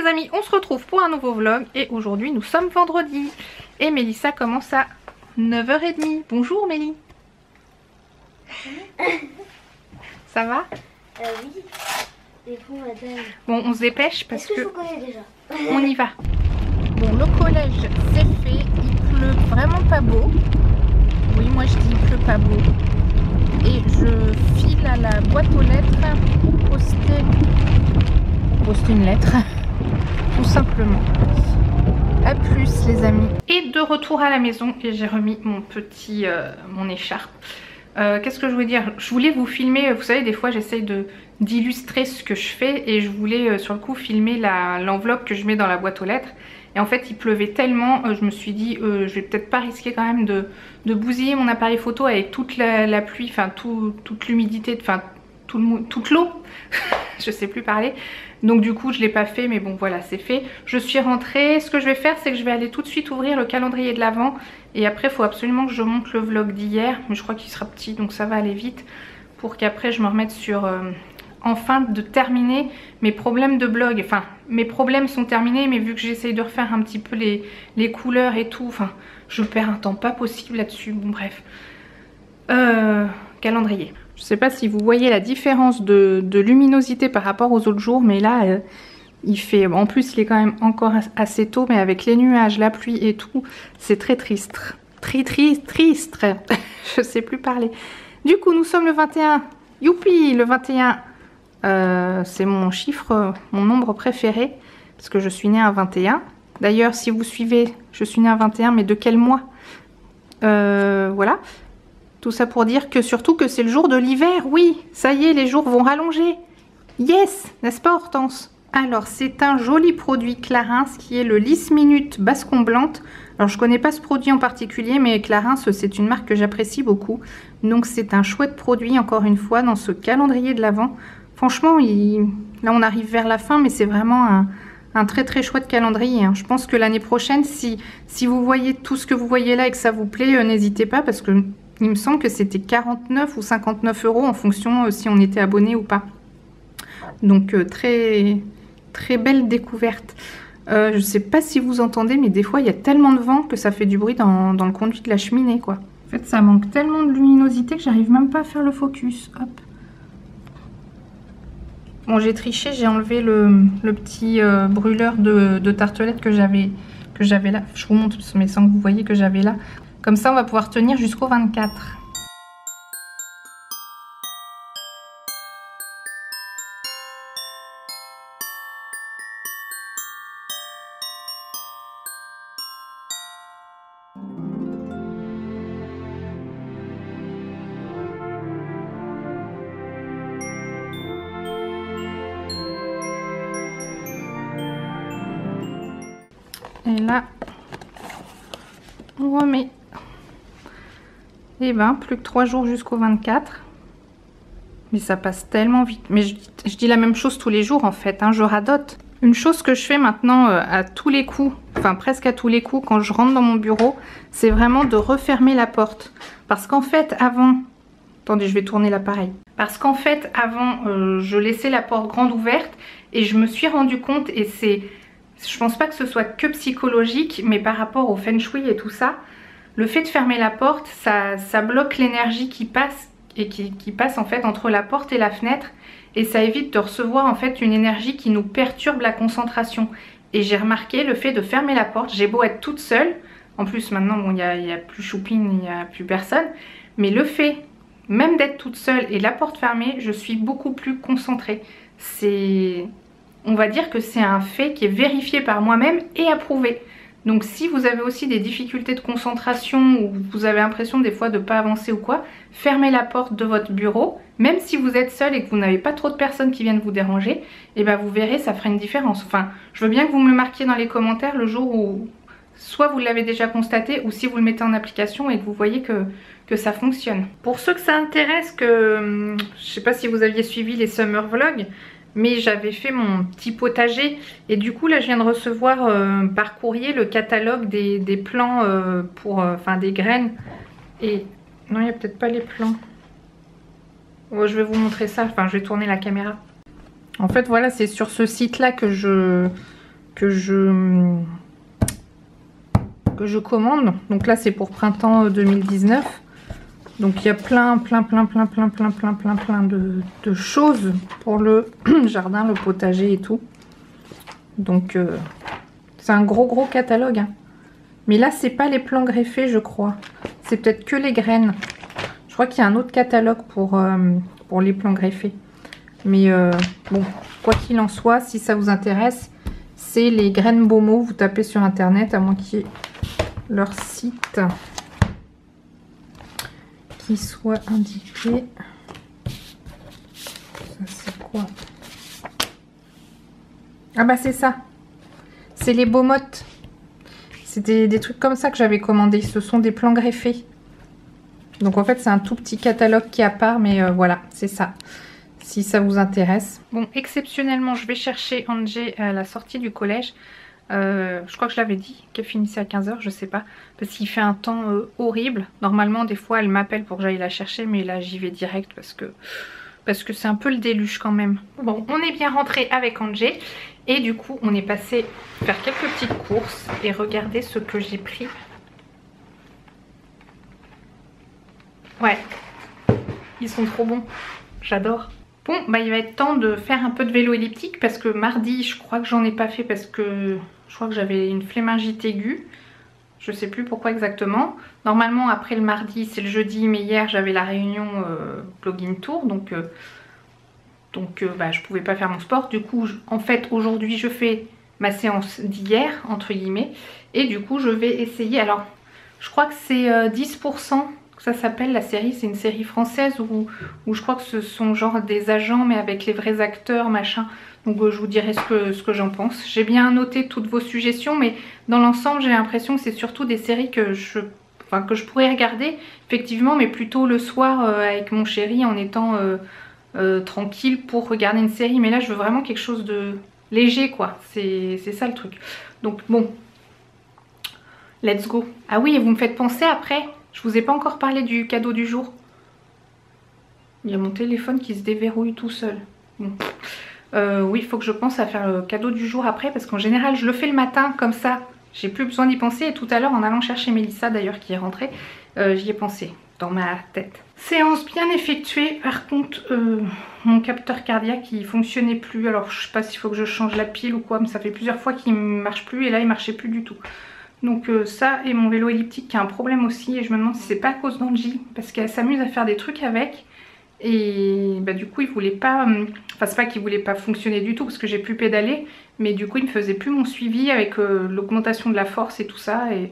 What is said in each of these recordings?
les amis, on se retrouve pour un nouveau vlog et aujourd'hui nous sommes vendredi et Mélissa commence à 9h30. Bonjour Mélie. Ça va? Oui. Et vous, madame? Bon, on se dépêche parce que je vous connais déjà? on y va. Bon, le collège c'est fait, il pleut vraiment pas beau. Oui, moi je dis il pleut pas beau. Et je file à la boîte aux lettres pour poster une lettre, tout simplement. A plus les amis. Et de retour à la maison et j'ai remis mon mon écharpe. Qu'est-ce que je voulais dire? Je voulais vous filmer, vous savez des fois j'essaye d'illustrer ce que je fais et je voulais sur le coup filmer l'enveloppe que je mets dans la boîte aux lettres. Et en fait il pleuvait tellement, je me suis dit je vais peut-être pas risquer quand même de bousiller mon appareil photo avec toute la pluie, enfin toute l'humidité, enfin toute l'eau. Je sais plus parler. Donc du coup je l'ai pas fait, mais bon voilà, c'est fait. Je suis rentrée, ce que je vais faire c'est que je vais aller tout de suite ouvrir le calendrier de l'Avent. Et après il faut absolument que je monte le vlog d'hier, mais je crois qu'il sera petit donc ça va aller vite. Pour qu'après je me remette sur... enfin de terminer mes problèmes de blog. Enfin mes problèmes sont terminés, mais vu que j'essaye de refaire un petit peu les couleurs et tout, enfin je perds un temps pas possible là-dessus. Bon bref. Calendrier. Je sais pas si vous voyez la différence de luminosité par rapport aux autres jours, mais là il fait... En plus il est quand même encore assez tôt, mais avec les nuages, la pluie et tout, c'est très triste. Triste. Je sais plus parler. Du coup nous sommes le 21. Youpi, le 21. C'est mon chiffre, mon nombre préféré, parce que je suis née un 21. D'ailleurs, si vous suivez, je suis née un 21, mais de quel mois? Voilà. Tout ça pour dire que surtout que c'est le jour de l'hiver. Oui, ça y est, les jours vont rallonger. Yes, n'est-ce pas Hortense? Alors, c'est un joli produit Clarins qui est le Lisse Minute basse comblante. Alors, je connais pas ce produit en particulier, mais Clarins, c'est une marque que j'apprécie beaucoup. Donc, c'est un chouette produit, encore une fois, dans ce calendrier de l'Avent. Franchement, là on arrive vers la fin, mais c'est vraiment un très très chouette calendrier. Hein. Je pense que l'année prochaine, si vous voyez tout ce que vous voyez là et que ça vous plaît, n'hésitez pas, parce que il me semble que c'était 49 ou 59 € en fonction si on était abonné ou pas. Donc très très belle découverte. Je sais pas si vous entendez, mais des fois il y a tellement de vent que ça fait du bruit dans le conduit de la cheminée, quoi. En fait, ça manque tellement de luminosité que j'arrive même pas à faire le focus. Hop. Bon, j'ai triché, j'ai enlevé le petit brûleur de tartelette que j'avais là. Je vous montre, mais sans que vous voyez que j'avais là. Comme ça, on va pouvoir tenir jusqu'au 24. Et là, on remet. Et ben, plus que 3 jours jusqu'au 24. Mais ça passe tellement vite. Mais je dis la même chose tous les jours en fait, hein, je radote. Une chose que je fais maintenant à tous les coups, enfin presque à tous les coups quand je rentre dans mon bureau, c'est vraiment de refermer la porte. Parce qu'en fait, avant... Attendez, je vais tourner l'appareil. Parce qu'en fait, avant, je laissais la porte grande ouverte et je me suis rendu compte, et c'est... Je pense pas que ce soit que psychologique, mais par rapport au feng shui et tout ça, le fait de fermer la porte, ça bloque l'énergie qui passe et qui passe en fait entre la porte et la fenêtre, et ça évite de recevoir en fait une énergie qui nous perturbe la concentration. Et j'ai remarqué le fait de fermer la porte, j'ai beau être toute seule, en plus maintenant bon, il y a plus Choupine, il n'y a plus personne, mais le fait même d'être toute seule et la porte fermée, je suis beaucoup plus concentrée. On va dire que c'est un fait qui est vérifié par moi-même et approuvé. Donc si vous avez aussi des difficultés de concentration ou vous avez l'impression des fois de ne pas avancer ou quoi, fermez la porte de votre bureau, même si vous êtes seul et que vous n'avez pas trop de personnes qui viennent vous déranger, et ben vous verrez, ça fera une différence. Enfin, je veux bien que vous me le marquiez dans les commentaires le jour où soit vous l'avez déjà constaté ou si vous le mettez en application et que vous voyez que ça fonctionne. Pour ceux que ça intéresse, je sais pas si vous aviez suivi les summer vlogs, mais j'avais fait mon petit potager et du coup là je viens de recevoir par courrier le catalogue des plants enfin des graines. Et non, il n'y a peut-être pas les plants. Oh, je vais vous montrer ça, enfin je vais tourner la caméra. En fait voilà, c'est sur ce site là que que je commande. Donc là c'est pour printemps 2019. Donc il y a plein de choses pour le jardin, le potager et tout. Donc c'est un gros catalogue. Hein. Mais là c'est pas les plants greffés je crois. C'est peut-être que les graines. Je crois qu'il y a un autre catalogue pour les plants greffés. Mais bon, quoi qu'il en soit, si ça vous intéresse, c'est les graines Bomo. Vous tapez sur internet, à moins qu'il y ait leur site qui soit indiqué. Ça c'est quoi? Ah bah c'est ça. C'est les Beaumottes. C'est des trucs comme ça que j'avais commandé. Ce sont des plants greffés. Donc en fait c'est un tout petit catalogue qui est à part, mais voilà, c'est ça. Si ça vous intéresse. Bon, exceptionnellement, je vais chercher Angé à la sortie du collège. Je crois que je l'avais dit, qu'elle finissait à 15 h, je sais pas. Parce qu'il fait un temps horrible. Normalement, des fois, elle m'appelle pour que j'aille la chercher, mais là, j'y vais direct parce que c'est un peu le déluge quand même. Bon, on est bien rentré avec Angé. Et du coup, on est passé faire quelques petites courses. Et regardez ce que j'ai pris. Ouais, ils sont trop bons. J'adore. Bon, bah il va être temps de faire un peu de vélo elliptique parce que mardi, je crois que j'en ai pas fait parce que je crois que j'avais une flémingite aiguë. Je sais plus pourquoi exactement. Normalement, après le mardi, c'est le jeudi, mais hier, j'avais la réunion Blogging Tour, donc bah, je pouvais pas faire mon sport. Du coup, en fait, aujourd'hui, je fais ma séance d'hier, entre guillemets, et du coup, je vais essayer. Alors, je crois que c'est 10%. Ça s'appelle la série, c'est une série française où je crois que ce sont genre des agents mais avec les vrais acteurs machin. Donc je vous dirai ce que j'en pense. J'ai bien noté toutes vos suggestions, mais dans l'ensemble j'ai l'impression que c'est surtout des séries que je pourrais regarder effectivement, mais plutôt le soir avec mon chéri en étant tranquille pour regarder une série. Mais là je veux vraiment quelque chose de léger quoi, c'est ça le truc. Donc bon, let's go. Ah oui, et vous me faites penser après. Je vous ai pas encore parlé du cadeau du jour. Il y a mon téléphone qui se déverrouille tout seul. Bon. Oui, il faut que je pense à faire le cadeau du jour après parce qu'en général, je le fais le matin comme ça. J'ai plus besoin d'y penser. Et tout à l'heure, en allant chercher Mélissa d'ailleurs qui est rentrée, j'y ai pensé dans ma tête. Séance bien effectuée. Par contre, mon capteur cardiaque il fonctionnait plus. Alors, je sais pas s'il faut que je change la pile ou quoi, mais ça fait plusieurs fois qu'il ne marche plus et là, il marchait plus du tout. Donc ça et mon vélo elliptique qui a un problème aussi et je me demande si c'est pas à cause d'Angie parce qu'elle s'amuse à faire des trucs avec et bah du coup il voulait pas, enfin c'est pas qu'il voulait pas fonctionner du tout parce que j'ai pu pédaler mais du coup il me faisait plus mon suivi avec l'augmentation de la force et tout ça et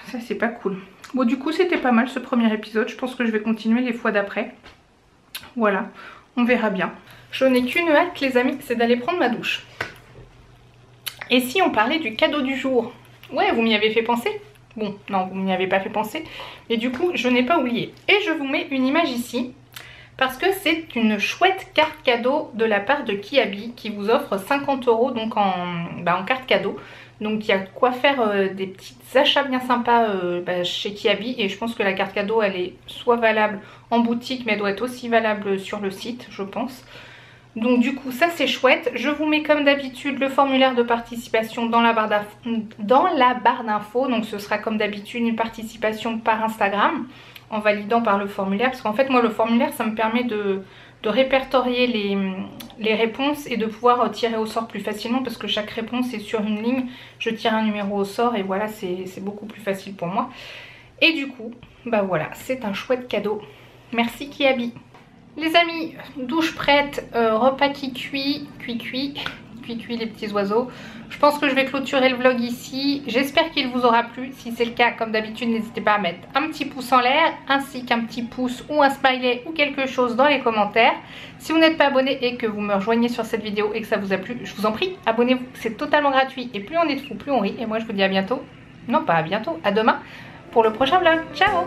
ça c'est pas cool. Bon du coup c'était pas mal ce premier épisode, je pense que je vais continuer les fois d'après. Voilà, on verra bien. Je n'ai qu'une hâte les amis, c'est d'aller prendre ma douche. Et si on parlait du cadeau du jour? Ouais, vous m'y avez fait penser. Bon, non, vous m'y avez pas fait penser. Et du coup, je n'ai pas oublié. Et je vous mets une image ici. Parce que c'est une chouette carte cadeau de la part de Kiabi qui vous offre 50 € donc en carte cadeau. Donc il y a quoi faire des petits achats bien sympas chez Kiabi. Et je pense que la carte cadeau, elle est soit valable en boutique, mais elle doit être aussi valable sur le site, je pense. Donc du coup ça c'est chouette. Je vous mets comme d'habitude le formulaire de participation dans la barre d'infos. Donc ce sera comme d'habitude une participation par Instagram en validant par le formulaire. Parce qu'en fait moi le formulaire ça me permet de répertorier les réponses et de pouvoir tirer au sort plus facilement. Parce que chaque réponse est sur une ligne. Je tire un numéro au sort et voilà c'est beaucoup plus facile pour moi. Et du coup bah voilà c'est un chouette cadeau. Merci Kiabi. Les amis, douche prête, repas qui cuit les petits oiseaux. Je pense que je vais clôturer le vlog ici. J'espère qu'il vous aura plu. Si c'est le cas, comme d'habitude, n'hésitez pas à mettre un petit pouce en l'air, ainsi qu'un petit pouce ou un smiley ou quelque chose dans les commentaires. Si vous n'êtes pas abonné et que vous me rejoignez sur cette vidéo et que ça vous a plu, je vous en prie, abonnez-vous. C'est totalement gratuit et plus on est de fous, plus on rit. Et moi, je vous dis à bientôt. Non, pas à bientôt, à demain pour le prochain vlog. Ciao!